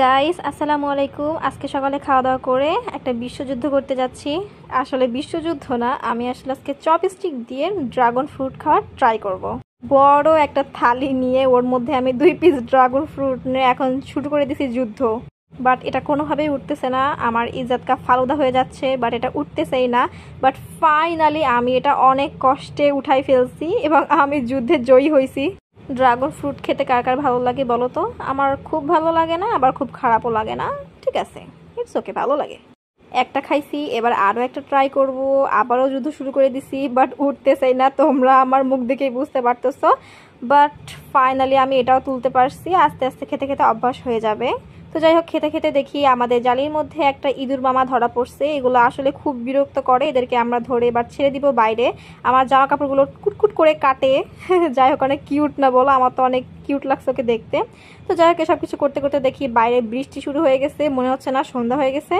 Guys, আসসালামু আলাইকুম। আজকে সকালে খাওয়া দাওয়া করে একটা বিশ্বযুদ্ধ করতে যাচ্ছি। আসলে বিশ্বযুদ্ধ না, আমি আসলে আজকে চপস্টিক দিয়ে ড্রাগন ফ্রুট খাওয়ার ট্রাই করব। বড় একটা থালি নিয়ে ওর মধ্যে আমি 2 পিস ড্রাগন ফ্রুট নিয়ে এখন শুরু করে দিছি যুদ্ধ। বাট এটা কোনোভাবেই উঠতেছে না, আমার ইজ্জত কা ফালুদা হয়ে যাচ্ছে। বাট এটা উঠতেছেই না। বাট ফাইনালি আমি এটা অনেক কষ্টে উঠাই ফেলছি এবং আমি যুদ্ধে জয়ী হয়েছি। ড্রাগন ফ্রুট খেতে কার কার ভালো লাগে বলো তো? আমার খুব ভালো লাগে না, আবার খুব খারাপও লাগে না। ঠিক আছে, ইটস ওকে, ভালো লাগে। একটা খাইছি, এবার আরও একটা ট্রাই করব। আবারও যুদ্ধ শুরু করে দিছি, বাট উঠতেছেই না। তোমরা আমার মুখ দেখেই বুঝতে পারতেছো। বাট ফাইনালি আমি এটাও তুলতে পারছি। আস্তে আস্তে খেতে খেতে অভ্যাস হয়ে যাবে। তো যাই হোক, খেতে খেতে দেখি আমাদের জালির মধ্যে একটা ইঁদুর মামা ধরা পড়ছে। এগুলো আসলে খুব বিরক্ত করে, এদেরকে আমরা ধরে এবার ছেড়ে দিব বাইরে। আমার জামা কাপড়গুলো কুটকুট করে কাটে। যাই হোক, অনেক কিউট না বলো? আমার তো অনেক কিউট লাগছে ওকে দেখতে। তো যাই হোক, সব কিছু করতে করতে দেখি বাইরে বৃষ্টি শুরু হয়ে গেছে। মনে হচ্ছে না সন্ধ্যা হয়ে গেছে।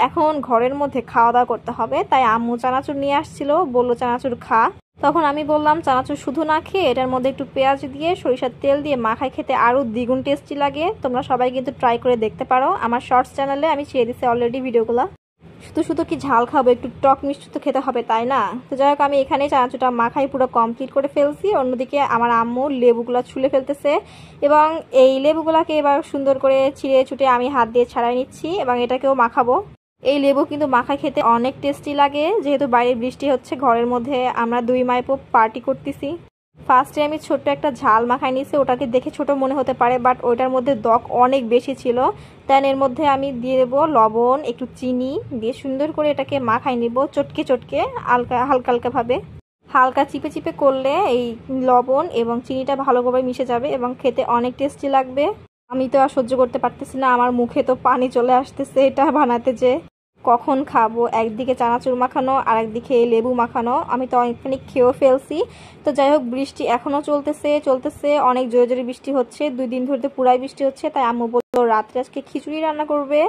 এখন ঘরের মধ্যে খাওয়া দাওয়া করতে হবে, তাই আম্মু চানাচুর নিয়ে আসছিল, বললো চানাচুর খা। তখন আমি বললাম চানাচুর শুধু না খেয়ে এটার মধ্যে একটু পেঁয়াজ দিয়ে সরিষার তেল দিয়ে মাখায় খেতে আরও দ্বিগুণ টেস্টি লাগে। তোমরা সবাই কিন্তু ট্রাই করে দেখতে পারো। আমার শর্টস চ্যানেলে আমি ছেড়ে দিচ্ছি অলরেডি ভিডিওগুলো। শুধু শুধু কি ঝাল খাবো, একটু টক মিষ্টি তো খেতে হবে, তাই না? তো যাই হোক, আমি এখানে চানাচুরটা মাখাই পুরো কমপ্লিট করে ফেলছি। অন্যদিকে আমার আম্মু লেবুগুলো ছুলে ফেলতেছে এবং এই লেবুগুলাকে এবার সুন্দর করে ছিঁড়ে ছুটে আমি হাত দিয়ে ছাড়াই নিচ্ছি এবং এটাকেও মাখাবো। এই লেবু কিন্তু মাখায় খেতে অনেক টেস্টি লাগে। যেহেতু বাইরে বৃষ্টি হচ্ছে, ঘরের মধ্যে আমরা 2 মাইপো পার্টি করতেছি। ফার্স্টে আমি ছোট্ট একটা ঝাল মাখাই নিয়েছি। ওটাকে দেখে ছোট মনে হতে পারে, বাট ওইটার মধ্যে দক অনেক বেশি ছিল। দেন এর মধ্যে আমি দিয়ে দেবো লবণ, একটু চিনি দিয়ে সুন্দর করে এটাকে মাখাই নিব চটকে চটকে, হালকা হালকা হালকাভাবে। হালকা চিপে চিপে করলে এই লবণ এবং চিনিটা ভালোভাবে মিশে যাবে এবং খেতে অনেক টেস্টি লাগবে। আমি তো আর সহ্য করতে পারতেছি না, আমার মুখে তো পানি চলে আসতেছে এটা বানাতে। যে কখন খাবো, একদিকে চানাচুর মাখানো আর একদিকে লেবু মাখানো। আমি তো অনেকখানি খেয়েও ফেলছি। তো যাই হোক, বৃষ্টি এখনও চলতেছে, অনেক জোরে জোরে বৃষ্টি হচ্ছে। 2 দিন ধরে তো পুরাই বৃষ্টি হচ্ছে, তাই আম্মু বললো রাত্রে আজকে খিচুড়ি রান্না করবে।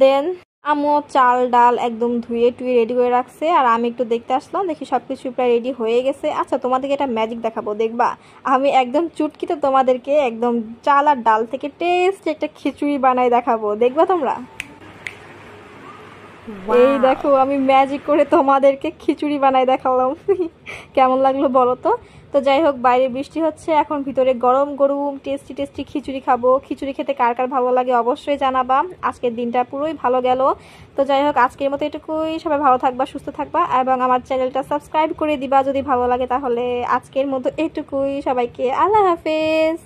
দেন আম্মু চাল ডাল একদম ধুয়ে টুয়ে রেডি করে রাখছে, আর আমি একটু দেখতে আসলাম, দেখি সবকিছু প্রায় রেডি হয়ে গেছে। আচ্ছা, তোমাদেরকে একটা ম্যাজিক দেখাবো, দেখবা? আমি একদম চুটকিতে তোমাদেরকে একদম চাল আর ডাল থেকে টেস্ট একটা খিচুড়ি বানাই দেখাবো, দেখবা তোমরা? এই দেখো, আমি ম্যাজিক করে তোমাদেরকে খিচুড়ি বানাই দেখালাম। কেমন লাগলো বলো তো? তো যাই হোক, বাইরে বৃষ্টি হচ্ছে, এখন ভিতরে গরম গরম টেস্টি টেস্টি খিচুড়ি খাবো। খিচুড়ি খেতে কার কার ভালো লাগে অবশ্যই জানাবা। আজকের দিনটা পুরোই ভালো গেল। তো যাই হোক, আজকের মতো এটুকুই। সবাই ভালো থাকবা, সুস্থ থাকবা এবং আমার চ্যানেলটা সাবস্ক্রাইব করে দিবা যদি ভালো লাগে। তাহলে আজকের মতো এটুকুই। সবাইকে আল্লাহ হাফেজ।